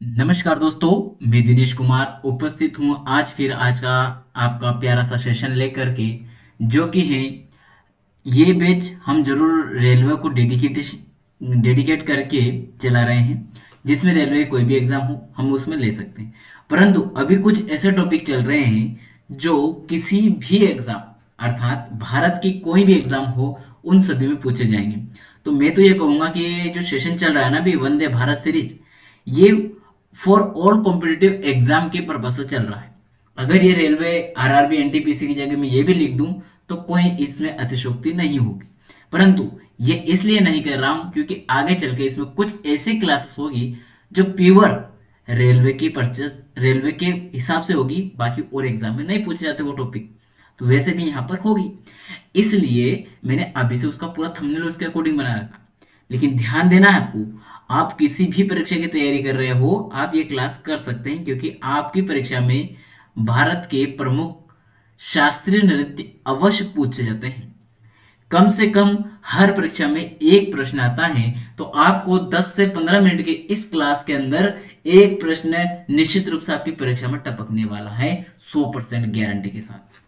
नमस्कार दोस्तों, मैं दिनेश कुमार उपस्थित हूँ आज का आपका प्यारा सा सेशन लेकर के, जो कि है ये बैच हम जरूर रेलवे को डेडिकेट करके चला रहे हैं, जिसमें रेलवे कोई भी एग्जाम हो हम उसमें ले सकते हैं। परंतु अभी कुछ ऐसे टॉपिक चल रहे हैं जो किसी भी एग्जाम अर्थात भारत की कोई भी एग्जाम हो उन सभी में पूछे जाएंगे। तो मैं तो ये कहूंगा कि ये जो सेशन चल रहा है ना अभी वंदे भारत सीरीज, ये फॉर ऑल कॉम्पिटिटिव एग्जाम के पर्पज से चल रहा है। अगर ये रेलवे आरआरबी एनटीपीसी की जगह में ये भी लिख दूं तो कोई इसमें अतिशोक्ति नहीं होगी। परंतु ये इसलिए नहीं कर रहा हूं क्योंकि आगे चल के इसमें कुछ ऐसी क्लासेस होगी जो प्योर रेलवे के हिसाब से होगी, बाकी और एग्जाम में नहीं पूछे जाते वो टॉपिक, तो वैसे भी यहाँ पर होगी। इसलिए मैंने अभी से उसका पूरा थंबनेल उसके अकॉर्डिंग बना रखा। लेकिन ध्यान देना है आपको, आप किसी भी परीक्षा की तैयारी कर रहे हो आप ये क्लास कर सकते हैं, क्योंकि आपकी परीक्षा में भारत के प्रमुख शास्त्रीय नृत्य अवश्य पूछे जाते हैं। कम से कम हर परीक्षा में एक प्रश्न आता है, तो आपको 10 से 15 मिनट के इस क्लास के अंदर एक प्रश्न निश्चित रूप से आपकी परीक्षा में टपकने वाला है 100% गारंटी के साथ।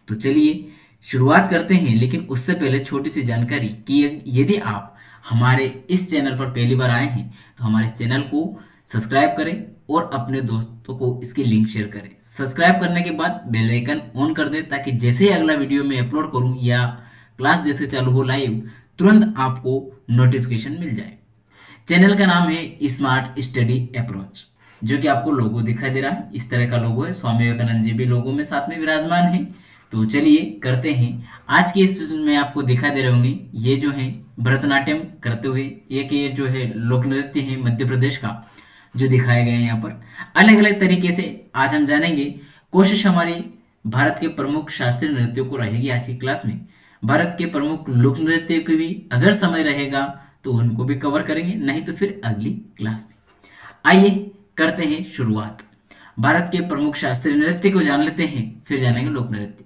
तो चलिए शुरुआत करते हैं, लेकिन उससे पहले छोटी सी जानकारी कि यदि आप हमारे इस चैनल पर पहली बार आए हैं तो हमारे चैनल को सब्सक्राइब करें और अपने दोस्तों को इसकी लिंक शेयर करें। सब्सक्राइब करने के बाद बेल आइकन ऑन कर दें ताकि जैसे ही अगला वीडियो में अपलोड करूं या क्लास जैसे चालू हो लाइव, तुरंत आपको नोटिफिकेशन मिल जाए। चैनल का नाम है स्मार्ट स्टडी अप्रोच, जो कि आपको लोगो दिखाई दे रहा है, इस तरह का लोगो है। स्वामी विवेकानंद जी भी लोगो में साथ में विराजमान है। तो चलिए करते हैं। आज के इस में आपको दिखाई दे रहे होंगे ये जो है भरतनाट्यम करते हुए एक ये जो है लोक नृत्य है मध्य प्रदेश का, जो दिखाए गए हैं यहाँ पर अलग अलग तरीके से। आज हम जानेंगे, कोशिश हमारी भारत के प्रमुख शास्त्रीय नृत्यों को रहेगी आज की क्लास में। भारत के प्रमुख लोक नृत्य की भी अगर समय रहेगा तो उनको भी कवर करेंगे, नहीं तो फिर अगली क्लास में। आइए करते हैं शुरुआत। भारत के प्रमुख शास्त्रीय नृत्य को जान लेते हैं, फिर जानेंगे लोक नृत्य।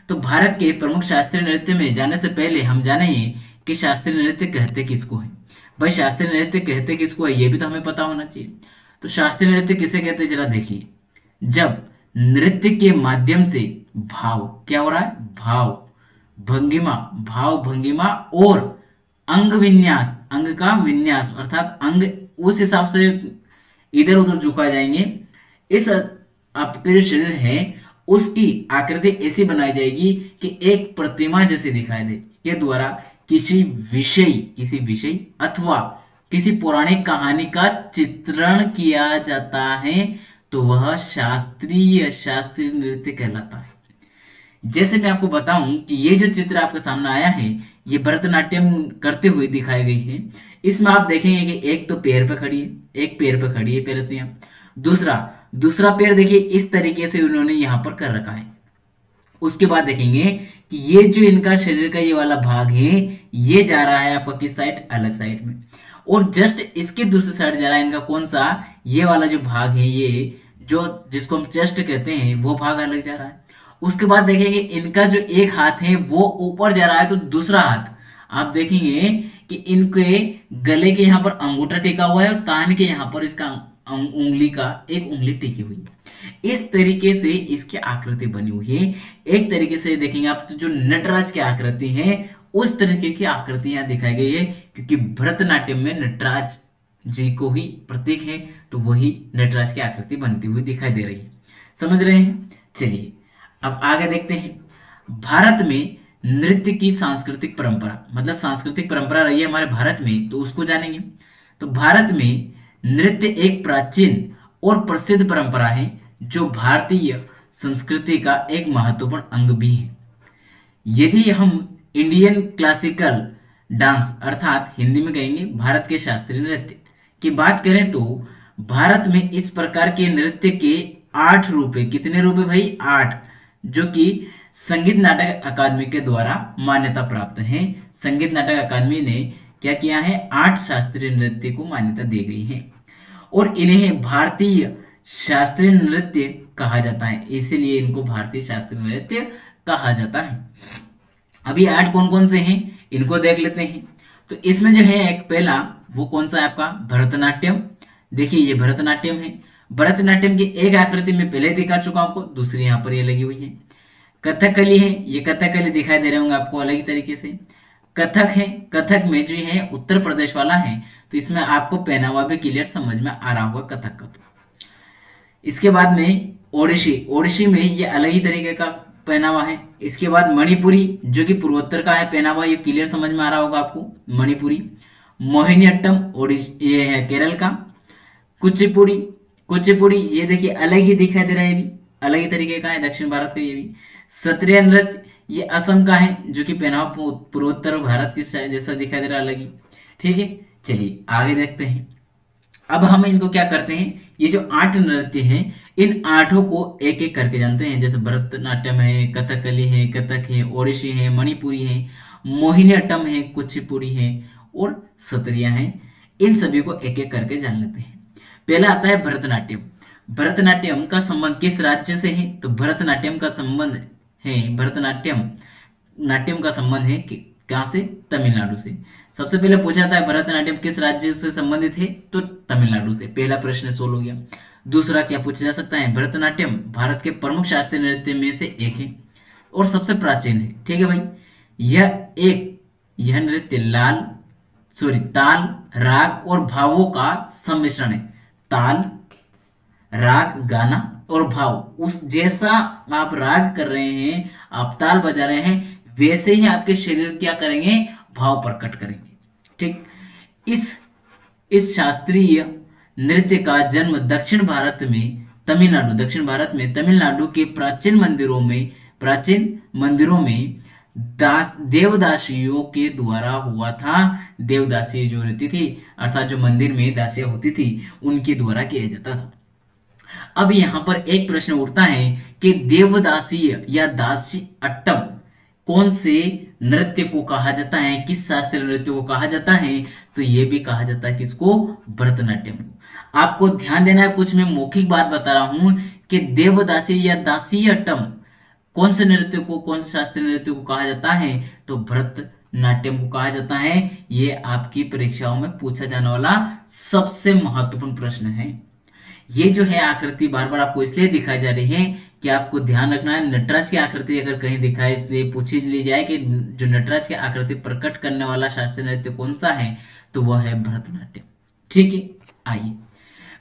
तो भारत के प्रमुख शास्त्रीय नृत्य में जाने से पहले हम जानेंगे कि शास्त्रीय नृत्य कहते किसको है। भाई शास्त्रीय नृत्य कहते किसको है ये भी तो हमें पता होना चाहिए। तो शास्त्रीय नृत्य किसे कहते हैं जरा देखिए, जब नृत्य के माध्यम से भाव क्या हो रहा है, भाव भंगिमा और अंग विन्यास, अंग का विन्यास अर्थात अंग उस हिसाब से इधर उधर झुका जाएंगे। इस आपके जो शरीर है उसकी आकृति ऐसी बनाई जाएगी कि एक प्रतिमा जैसे दिखाई दे, के द्वारा किसी विषय अथवा किसी पौराणिक कहानी का चित्रण किया जाता है, तो वह शास्त्रीय नृत्य कहलाता है। जैसे मैं आपको बताऊं कि ये जो चित्र आपके सामने आया है ये भरतनाट्यम करते हुए दिखाई गई है। इसमें आप देखेंगे कि एक तो पैर पे खड़ी है, एक पैर पे खड़ी है पहले तो यहाँ, दूसरा पैर देखिए इस तरीके से उन्होंने यहाँ पर कर रखा है। उसके बाद देखेंगे कि ये जो इनका शरीर का ये वाला भाग है ये जा रहा है आपका किस साइड, अलग साइड में, और जस्ट इसके दूसरी साइड जा रहा है इनका कौन सा, ये वाला जो भाग है, ये जो जिसको हम चेस्ट कहते हैं वो भाग अलग जा रहा है। उसके बाद देखेंगे इनका जो एक हाथ है वो ऊपर जा रहा है, तो दूसरा हाथ आप देखेंगे कि इनके गले के यहाँ पर अंगूठा टेका हुआ है और कान के यहाँ पर इसका उंगली का एक उंगली टिकी हुई है। इस तरीके से इसकी आकृति बनी हुई है। एक तरीके से देखेंगे आप तो जो नटराज की आकृति है उस तरीके की आकृति यहाँ दिखाई गई है, क्योंकि भरतनाट्यम में नटराज जी को ही प्रतीक है, तो वही नटराज की आकृति बनती हुई दिखाई दे रही है। समझ रहे हैं? चलिए अब आगे देखते हैं। भारत में नृत्य की सांस्कृतिक परंपरा, मतलब सांस्कृतिक परंपरा रही है हमारे भारत में, तो उसको जानेंगे। तो भारत में नृत्य एक प्राचीन और प्रसिद्ध परंपरा है जो भारतीय संस्कृति का एक महत्वपूर्ण अंग भी है। यदि हम इंडियन क्लासिकल डांस अर्थात हिंदी में कहेंगे भारत के शास्त्रीय नृत्य की बात करें, तो भारत में इस प्रकार के नृत्य के 8 रूप है। कितने रूप है भाई? 8, जो कि संगीत नाटक अकादमी के द्वारा मान्यता प्राप्त है। संगीत नाटक अकादमी ने क्या किया है, 8 शास्त्रीय नृत्य को मान्यता दी गई है और इन्हें भारतीय शास्त्रीय नृत्य कहा जाता है, इसीलिए इनको भारतीय शास्त्रीय नृत्य कहा जाता है। अभी 8 कौन कौन से हैं इनको देख लेते हैं। तो इसमें जो है एक पहला वो कौन सा है आपका, भरतनाट्यम। देखिए ये भरतनाट्यम है। भरतनाट्यम की एक आकृति में पहले दिखा चुका हूं आपको, दूसरी यहाँ पर ये लगी हुई है। कथकली है, ये कथकली दिखाई दे रहे होंगे आपको अलग ही तरीके से। कथक है, कथक में जो है उत्तर प्रदेश वाला है, तो इसमें आपको पहनावा भी क्लियर समझ में आ रहा होगा कथक का। इसके बाद में ओडिसी, ओडिसी में ये अलग ही तरीके का पहनावा है। इसके बाद मणिपुरी जो कि पूर्वोत्तर का है पहनावा, ये क्लियर समझ में आ रहा होगा आपको, मणिपुरी। मोहिनीअट्टम ये है केरल का। कुचिपुड़ी, कुचिपुड़ी ये देखिए अलग ही दिखाई दे रहा है, ये भी अलग ही तरीके का है, दक्षिण भारत का। ये भी सत्रिय नृत्य, ये असम का है जो कि पहनावा पूर्वोत्तर भारत की जैसा दिखाई दे रहा है, अलग ही। ठीक है, चलिए आगे देखते हैं। अब हम इनको क्या करते हैं, ये जो 8 नृत्य हैं इन 8 को एक एक करके जानते हैं। जैसे भरतनाट्यम है, कथकली है, कथक है, ओडिसी है, मणिपुरी है, मोहिनीअट्टम है, कुचिपुड़ी है और सत्रिया है। इन सभी को एक एक करके जान लेते हैं। पहला आता है भरतनाट्यम। भरतनाट्यम का संबंध किस राज्य से है, तो भरतनाट्यम का संबंध है, भरतनाट्यम नाट्यम का संबंध है कि कहां से, तमिलनाडु से। सबसे पहले पूछा था भरतनाट्यम किस राज्य से संबंधित है, तो तमिलनाडु से। पहला प्रश्न सोल्व हो गया। दूसरा क्या पूछा जा सकता है, भरतनाट्यम भारत के प्रमुख शास्त्रीय नृत्य में से एक है और सबसे प्राचीन है। ठीक है भाई, यह नृत्य ताल, राग और भावों का सम्मिश्रण है। ताल, राग, गाना और भाव, उस जैसा आप राग कर रहे हैं, आप ताल बजा रहे हैं, वैसे ही आपके शरीर क्या करेंगे, भाव प्रकट करेंगे। ठीक, इस शास्त्रीय नृत्य का जन्म दक्षिण भारत में तमिलनाडु के प्राचीन मंदिरों में देवदासियों के द्वारा हुआ था। देवदासी जो रहती थी, अर्थात जो मंदिर में दासियां होती थी, उनके द्वारा किया जाता था। अब यहाँ पर एक प्रश्न उठता है कि देवदासी या दासी अट्टम कौन से नृत्य को कहा जाता है, किस शास्त्रीय नृत्य को कहा जाता है, तो ये भी कहा जाता है किसको, भरतनाट्यम को। आपको ध्यान देना है, कुछ मैं मौखिक बात बता रहा हूं कि देवदासी या दासी अट्टम कौन से नृत्य को, कौन से शास्त्रीय नृत्य को कहा जाता है, तो भरतनाट्यम को कहा जाता है। ये आपकी परीक्षाओं में पूछा जाने वाला सबसे महत्वपूर्ण प्रश्न है। ये जो है आकृति बार बार आपको इसलिए दिखाई जा रही है कि आपको ध्यान रखना है, नटराज की आकृति अगर कहीं दिखाई पूछी ली जाए कि जो नटराज की आकृति प्रकट करने वाला शास्त्रीय नृत्य कौन सा है, तो वह है भरतनाट्यम। ठीक है, आइए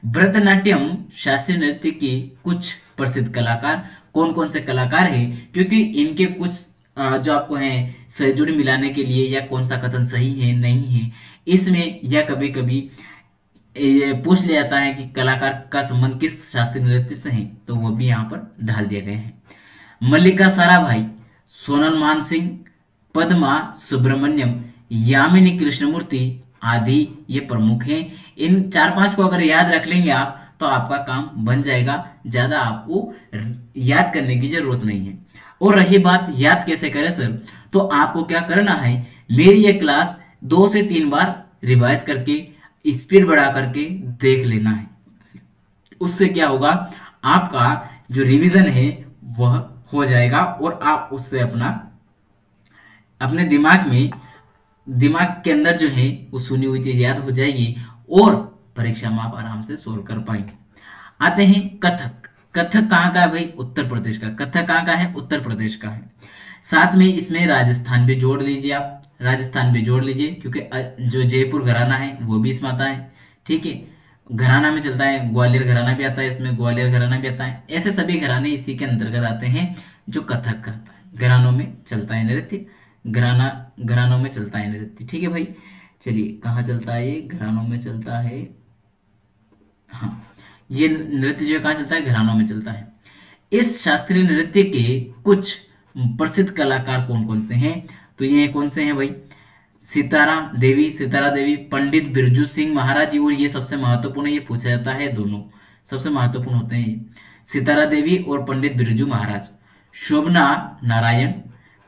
भरतनाट्यम शास्त्रीय नृत्य के कुछ प्रसिद्ध कलाकार कौन कौन से कलाकार हैं, क्योंकि इनके कुछ जो आपको है सही जोड़ी मिलाने के लिए या कौन सा कथन सही है नहीं है, इसमें या कभी कभी ये पूछ लिया जाता है कि कलाकार का संबंध किस शास्त्रीय नृत्य से है, तो वो भी यहाँ पर ढाल दिए गए हैं। मल्लिका साराभाई, सोनल मान सिंह, पद्मा सुब्रमण्यम, यामिनी कृष्णमूर्ति आदि ये प्रमुख हैं। इन 4-5 को अगर याद रख लेंगे आप तो आपका काम बन जाएगा, ज्यादा आपको याद करने की जरूरत नहीं है। और रही बात याद कैसे करें सर, तो आपको क्या करना है, मेरी ये क्लास 2 से 3 बार रिवाइज करके स्पीड बढ़ा करके देख लेना है। उससे क्या होगा, आपका जो रिवीजन है वह हो जाएगा और आप उससे अपने दिमाग के अंदर जो है वो सुनी हुई चीज याद हो जाएगी और परीक्षा में आप आराम से सोल्व कर पाएंगे। आते हैं कथक। कथक कहाँ का है भाई, उत्तर प्रदेश का। कथक कहाँ का है, उत्तर प्रदेश का है। साथ में इसमें राजस्थान भी जोड़ लीजिए, आप राजस्थान भी जोड़ लीजिए, क्योंकि जो जयपुर घराना है वो भी इसमें आता है। ठीक है, घराना में चलता है, ग्वालियर घराना भी आता है इसमें, ग्वालियर घराना भी आता है। ऐसे सभी घराने इसी के अंतर्गत आते हैं जो कथक कहता है। घरानों में चलता है नृत्य, घरानों में चलता है नृत्य। ठीक है भाई, चलिए कहाँ चलता है ये, घरानों में चलता है। हाँ, ये नृत्य जो कहाँ चलता है, घरानों में चलता है। इस शास्त्रीय नृत्य के कुछ प्रसिद्ध कलाकार कौन कौन से हैं, तो ये कौन से हैं भाई, सितारा देवी, पंडित बिरजू सिंह महाराज जी, और ये सबसे महत्वपूर्ण है, ये पूछा जाता है, दोनों सबसे महत्वपूर्ण होते हैं ये, सितारा देवी और पंडित बिरजू महाराज। शोभना नारायण,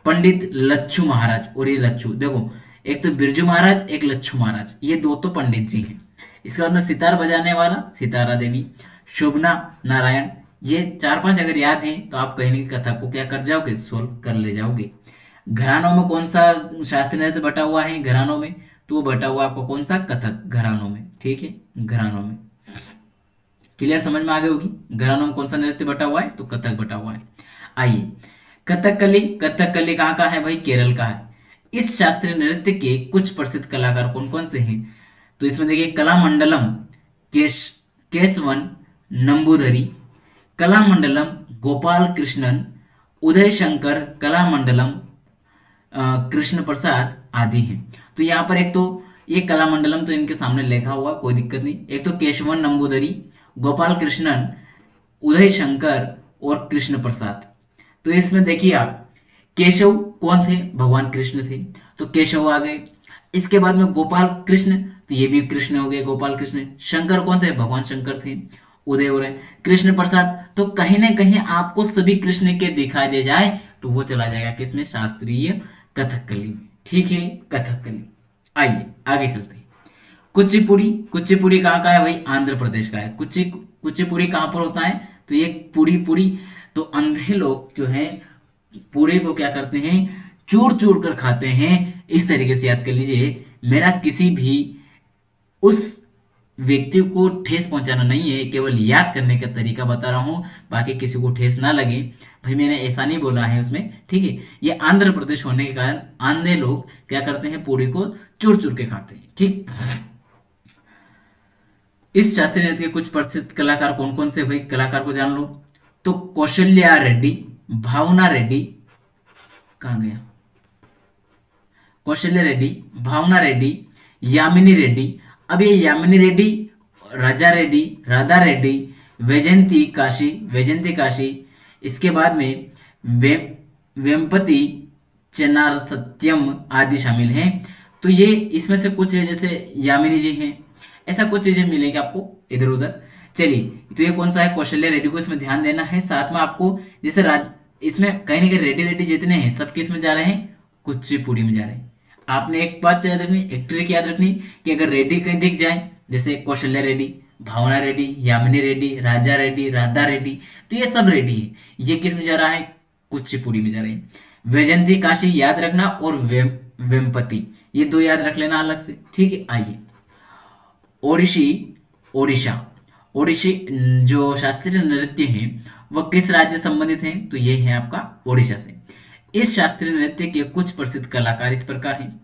पंडित लच्छू महाराज, और ये लच्छू देखो, एक तो बिरजू महाराज, एक लच्छू महाराज, ये 2 तो पंडित जी हैं। इसके बाद में सितार बजाने वाला सितारा देवी, शोभना नारायण, ये 4-5 अगर याद हैं तो आप कहीं नहीं कथा को क्या कर जाओगे, सोल्व कर ले जाओगे। घरानों में कौन सा शास्त्रीय नृत्य बटा हुआ है घरानों में, तो वो बटा हुआ आपको कौन सा, कथक घरानों में। ठीक है, घरानों में। क्लियर, समझ में आ गई होगी। घरानों में कौन सा नृत्य बटा हुआ है, तो कथक बटा हुआ है। आइए, कथकली, कथकली कहाँ का है भाई, केरल का है। इस शास्त्रीय नृत्य के कुछ प्रसिद्ध कलाकार कौन कौन से हैं, तो इसमें देखिए कलामंडलम केश केशवन नंबूदरी, कलामंडलम गोपाल कृष्णन, उदय शंकर कलामंडलम कृष्ण प्रसाद आदि हैं। तो यहाँ पर एक तो ये कलामंडलम तो इनके सामने लिखा हुआ, कोई दिक्कत नहीं। एक तो केशवन नंबूदरी, गोपाल कृष्णन, उदय शंकर और कृष्ण प्रसाद। तो इसमें देखिए आप, केशव कौन थे, भगवान कृष्ण थे, तो केशव आ गए। इसके बाद में गोपाल कृष्ण, तो ये भी कृष्ण हो गए, गोपाल कृष्ण। शंकर कौन थे, भगवान शंकर थे, उदय हो रहे। कृष्ण प्रसाद, तो कहीं ना कहीं आपको सभी कृष्ण के दिखाई दे जाए तो वो चला जाएगा किसमें, शास्त्रीय कथकली। ठीक है, कथकली। आइए आगे चलते हैं। कुचिपुड़ी, कुचिपुड़ी कहाँ का है भाई, आंध्र प्रदेश का है। कुचिपुड़ी कहाँ पर होता है, तो ये पुड़ी पुड़ी, तो अंधे लोग जो है पूरे को क्या करते हैं, चूर चूर कर खाते हैं। इस तरीके से याद कर लीजिए, मेरा किसी भी उस व्यक्ति को ठेस पहुंचाना नहीं है, केवल याद करने का तरीका बता रहा हूं, बाकी किसी को ठेस ना लगे भाई, मैंने ऐसा नहीं बोला है उसमें। ठीक है, ये आंध्र प्रदेश होने के कारण आंधे लोग क्या करते हैं, पूरी को चूर चूर के खाते हैं। ठीक, इस शास्त्रीय नृत्य के कुछ प्रसिद्ध कलाकार कौन कौन से भाई, कलाकार को जान लो। तो कौशल्या रेड्डी, भावना रेड्डी, कहाँ गया, कौशल्या रेड्डी, भावना रेड्डी, यामिनी रेड्डी। अब ये यामिनी रेड्डी, राधा रेड्डी, वैजंती काशी, इसके बाद में वेम्पति चेन्नार सत्यम आदि शामिल हैं। तो ये इसमें से कुछ है, जैसे यामिनी जी हैं, ऐसा कुछ चीजें मिलेंगी आपको इधर उधर। चलिए, तो ये कौन सा है, कौशल्या रेड्डी को इसमें ध्यान देना है। साथ में आपको जैसे इसमें कहीं ना कहीं रेड्डी रेड्डी जितने हैं सब किस में जा रहे हैं, कुचिपुड़ी में जा रहे हैं। आपने एक बात याद रखनी, एक ट्रिक याद रखनी कि अगर रेड्डी कहीं दिख जाए, जैसे कौशल्या रेड्डी, भावना रेड्डी, यामिनी रेड्डी, राधा रेड्डी, तो ये सब रेड्डी है। ये किस में जा रहा है, कुचिपुड़ी में जा रहे हैं। वैजंती काशी याद रखना, और वेम्पति, ये दो याद रख लेना अलग से। ठीक है, आइए, ओडिशी जो शास्त्रीय नृत्य है वह किस राज्य संबंधित है, तो ये है आपका ओडिशा से। इस शास्त्रीय नृत्य के कुछ प्रसिद्ध कलाकार इस प्रकार हैं।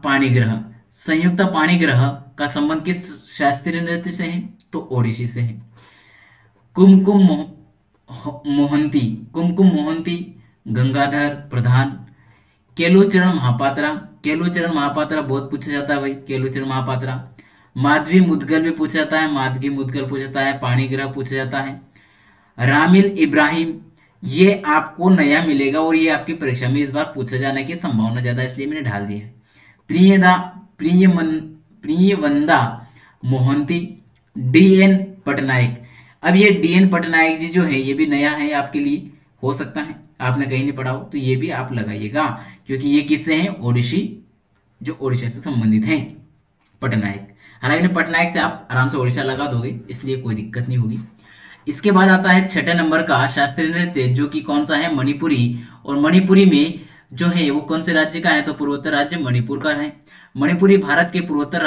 पाणिग्रह, संयुक्ता पाणिग्रह का संबंध किस शास्त्रीय नृत्य से है, तो ओडिशी से है। कुमकुम मोहंती, गंगाधर प्रधान, केलुचरण महापात्रा बहुत पूछा जाता है भाई, केलुचरण महापात्रा। माधवी मुदगल भी पूछा जाता है, पूछा जाता है। पाणिग्रह पूछा जाता है। रामिल इब्राहिम, ये आपको नया मिलेगा और ये आपकी परीक्षा में इस बार पूछा जाने की संभावना ज्यादा, इसलिए मैंने डाल दिया है। प्रियवंदा मोहंती, DN पटनायक। अब ये DN पटनायक जी जो है ये भी नया है आपके लिए, हो सकता है आपने कहीं नहीं पढ़ा हो, तो ये भी आप लगाइएगा, क्योंकि ये किससे हैं, ओडिशी, जो ओडिशा से संबंधित हैं, पटनायक। हालांकि पटनायक से आप आराम से ओडिशा लगा दोगे, इसलिए कोई दिक्कत नहीं होगी। इसके बाद आता है 6 नंबर का शास्त्रीय नृत्य, जो कि कौन सा है, मणिपुरी। और मणिपुरी में जो है वो कौन से राज्य का है, तो पूर्वोत्तर राज्य मणिपुर का है। मणिपुरी भारत के पूर्वोत्तर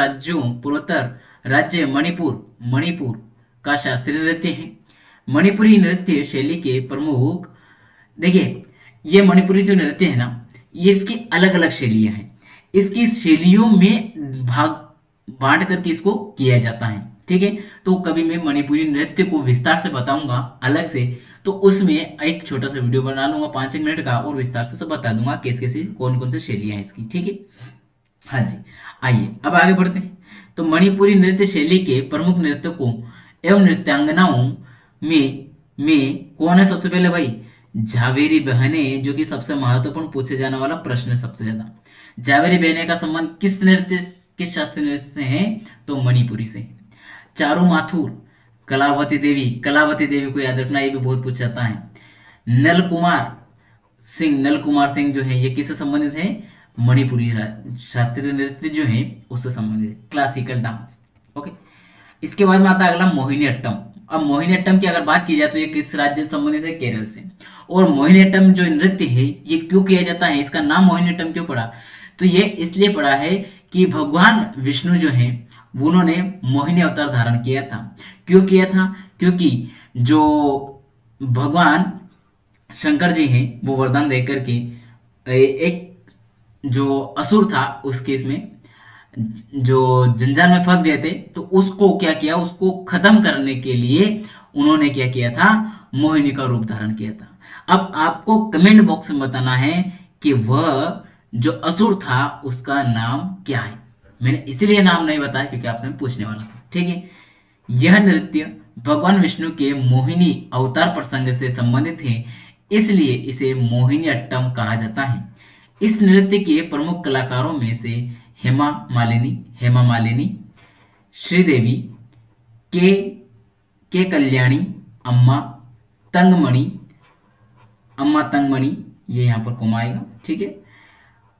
राज्य मणिपुर का शास्त्रीय नृत्य है। मणिपुरी नृत्य शैली के प्रमुख, देखिए ये मणिपुरी जो नृत्य है ना, ये इसकी अलग अलग शैलियां हैं। इसकी शैलियों में भाग बांट करके इसको किया जाता है। ठीक है, तो कभी मैं मणिपुरी नृत्य को विस्तार से बताऊंगा अलग से, तो उसमें एक छोटा सा वीडियो बना लूंगा 5 मिनट का, और विस्तार से सब बता दूंगा कैसे कौन कौन से शैलियां हैं इसकी। ठीक है, हाँ जी, आइए अब आगे बढ़ते हैं। तो मणिपुरी नृत्य शैली के प्रमुख नृत्यकों एवं नृत्यांगनाओं में कौन है सबसे पहले भाई, झावेरी बहने, जो कि सबसे महत्वपूर्ण पूछे जाने वाला प्रश्न है सबसे ज्यादा। झावेरी बहने का संबंध किस शास्त्रीय नृत्य से है, तो मणिपुरी से। चारू माथुर, कलावती देवी को याद रखना, ये भी बहुत पूछा जाता है। नल कुमार सिंह जो है ये किससे संबंधित है, मणिपुरी शास्त्रीय नृत्य जो है उससे संबंधित है, क्लासिकल डांस। ओके, इसके बाद में आता है अगला मोहिनीअट्टम। अब मोहिनीअट्टम की अगर बात की जाए तो ये किस राज्य से संबंधित है, केरल से। और मोहिनीअट्टम जो नृत्य है ये क्यों किया जाता है, इसका नाम मोहिनीअट्टम क्यों पड़ा, तो ये इसलिए पड़ा है कि भगवान विष्णु जो है उन्होंने मोहिनी अवतार धारण किया था। क्यों किया था? क्योंकि जो भगवान शंकर जी हैं वो वरदान दे करके एक जो असुर था उसके इसमें जो जंजाल में फंस गए थे, तो उसको क्या किया, उसको खत्म करने के लिए उन्होंने क्या किया था, मोहिनी का रूप धारण किया था। अब आपको कमेंट बॉक्स में बताना है कि वह जो असुर था उसका नाम क्या है। मैंने इसीलिए नाम नहीं बताया क्योंकि आपसे मैं पूछने वाला था। ठीक है, यह नृत्य भगवान विष्णु के मोहिनी अवतार प्रसंग से संबंधित है, इसलिए इसे मोहिनी अट्टम कहा जाता है। इस नृत्य के प्रमुख कलाकारों में से हेमा मालिनी, श्रीदेवी, के के कल्याणी, अम्मा तंगमणि, अम्मा तंगमणि, ये यहाँ पर कोमा आएगा। ठीक है,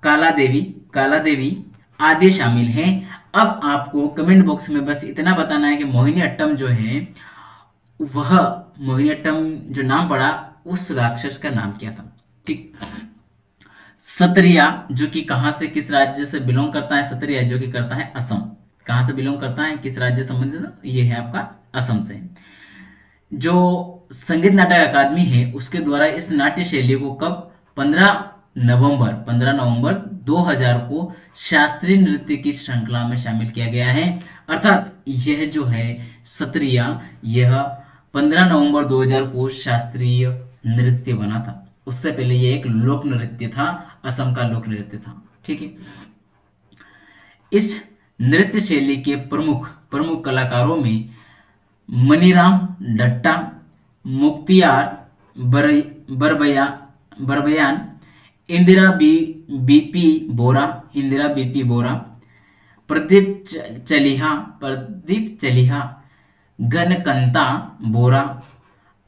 काला देवी आदि शामिल हैं। अब आपको कमेंट बॉक्स में बस इतना बताना है कि मोहिनी अट्टम जो है, वह मोहिनी अट्टम जो नाम पड़ा उस राक्षस का नाम क्या था। ठीक, सत्रिया जो कि कहां से, किस राज्य से बिलोंग करता है, सत्रिया जो कि करता है असम। कहां से बिलोंग करता है, किस राज्य से संबंधित, ये है आपका असम से। जो संगीत नाटक अकादमी है उसके द्वारा इस नाट्य शैली को कब, 15 नवंबर 2000 को शास्त्रीय नृत्य की श्रृंखला में शामिल किया गया है। अर्थात यह जो है सत्रिया, यह 15 नवंबर 2000 को शास्त्रीय नृत्य बना था। उससे पहले यह एक लोक नृत्य था, असम का लोक नृत्य था। ठीक है, इस नृत्य शैली के प्रमुख प्रमुख कलाकारों में मनीराम डट्टा, मुख्तियार बरबयान, इंदिरा बीपी बोरा, प्रदीप चलिहा, घनकंता बोरा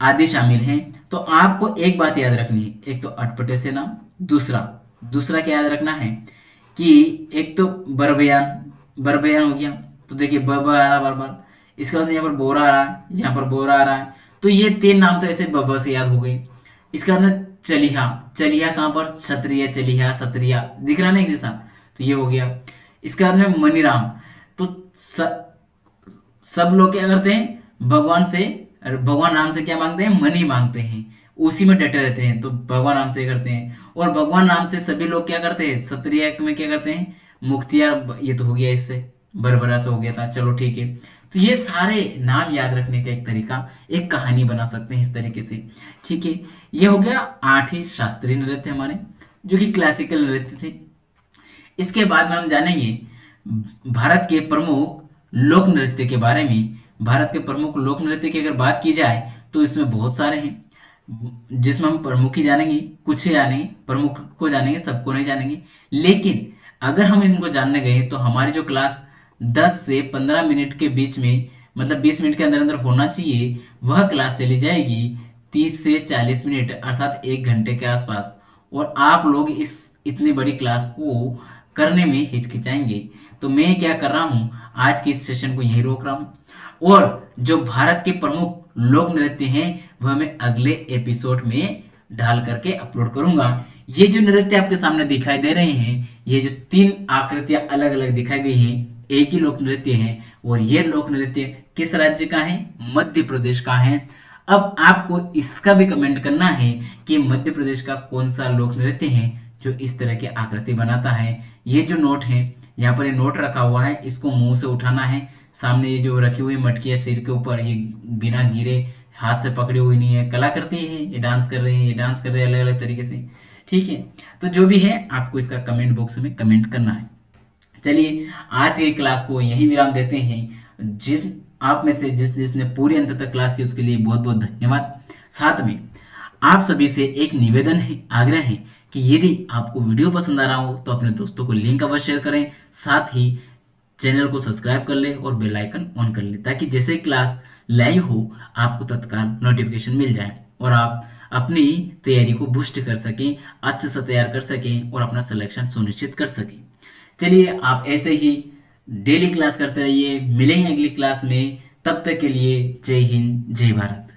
आदि शामिल हैं। तो आपको एक बात याद रखनी है, एक तो अटपटे से नाम, दूसरा क्या याद रखना है कि एक तो बरबयान हो गया, तो देखिए ब आ रहा बार बार, इसके बाद यहाँ पर बोरा आ रहा है, यहाँ पर बोरा आ रहा है, तो ये 3 नाम तो ऐसे ब से याद हो गए। इसके बाद में चलिहा कहाँ पर, चलिहा सत्रिया दिख रहा ना एक जैसा, तो ये हो गया। इसके बाद में मनीराम, तो सब लोग क्या करते हैं, भगवान नाम से क्या मांगते हैं, मनी मांगते हैं, उसी में डटे रहते हैं, तो भगवान नाम से करते हैं। और भगवान नाम से सभी लोग क्या करते हैं, सत्रिया में क्या करते हैं, मुख्तियार, ये तो हो गया, इससे बरबरा से हो गया था। चलो ठीक है, तो ये सारे नाम याद रखने का एक तरीका, एक कहानी बना सकते हैं इस तरीके से। ठीक है, ये हो गया 8 ही शास्त्रीय नृत्य हमारे, जो कि क्लासिकल नृत्य थे। इसके बाद में हम जानेंगे भारत के प्रमुख लोक नृत्य के बारे में। भारत के प्रमुख लोक नृत्य की अगर बात की जाए तो इसमें बहुत सारे हैं, जिसमें हम प्रमुख ही जानेंगे, कुछ ही जानेंगे, प्रमुख को जानेंगे, सबको नहीं जानेंगे। लेकिन अगर हम इनको जानने गए तो हमारी जो क्लास 10 से 15 मिनट के बीच में, मतलब 20 मिनट के अंदर अंदर होना चाहिए, वह क्लास चली जाएगी 30 से 40 मिनट, अर्थात 1 घंटे के आसपास। और आप लोग इस इतनी बड़ी क्लास को करने में हिचकिचाएंगे, तो मैं क्या कर रहा हूँ, आज के इस सेशन को यहीं रोक रहा हूँ। और जो भारत के प्रमुख लोक नृत्य हैं वह मैं अगले एपिसोड में डाल करके अपलोड करूंगा। ये जो नृत्य आपके सामने दिखाई दे रहे हैं, ये जो 3 आकृतियां अलग अलग दिखाई गई हैं, एक ही लोक नृत्य है। और ये लोक नृत्य किस राज्य का है, मध्य प्रदेश का है। अब आपको इसका भी कमेंट करना है कि मध्य प्रदेश का कौन सा लोक नृत्य है जो इस तरह की आकृति बनाता है। ये जो नोट है, यहाँ पर ये नोट रखा हुआ है, इसको मुंह से उठाना है। सामने ये जो रखी हुई मटकी है सिर के ऊपर, ये बिना गिरे हाथ से पकड़ी हुई नहीं है, कलाकृति है, ये डांस कर रहे हैं, ये डांस कर रहे हैं अलग अलग तरीके से। ठीक है, तो जो भी है आपको इसका कमेंट बॉक्स में कमेंट करना है। चलिए आज की क्लास को यही विराम देते हैं। जिस आप में से जिसने पूरी अंत तक क्लास की उसके लिए बहुत बहुत धन्यवाद। साथ में आप सभी से एक निवेदन है, आग्रह है कि यदि आपको वीडियो पसंद आ रहा हो तो अपने दोस्तों को लिंक अवश्य शेयर करें, साथ ही चैनल को सब्सक्राइब कर ले और बेल आइकन ऑन कर ले, ताकि जैसे क्लास लाइव हो आपको तत्काल नोटिफिकेशन मिल जाए और आप अपनी तैयारी को बूस्ट कर सकें, अच्छे से तैयार कर सकें और अपना सिलेक्शन सुनिश्चित कर सकें। चलिए आप ऐसे ही डेली क्लास करते रहिए, मिलेंगे अगली क्लास में। तब तक के लिए जय हिंद, जय भारत।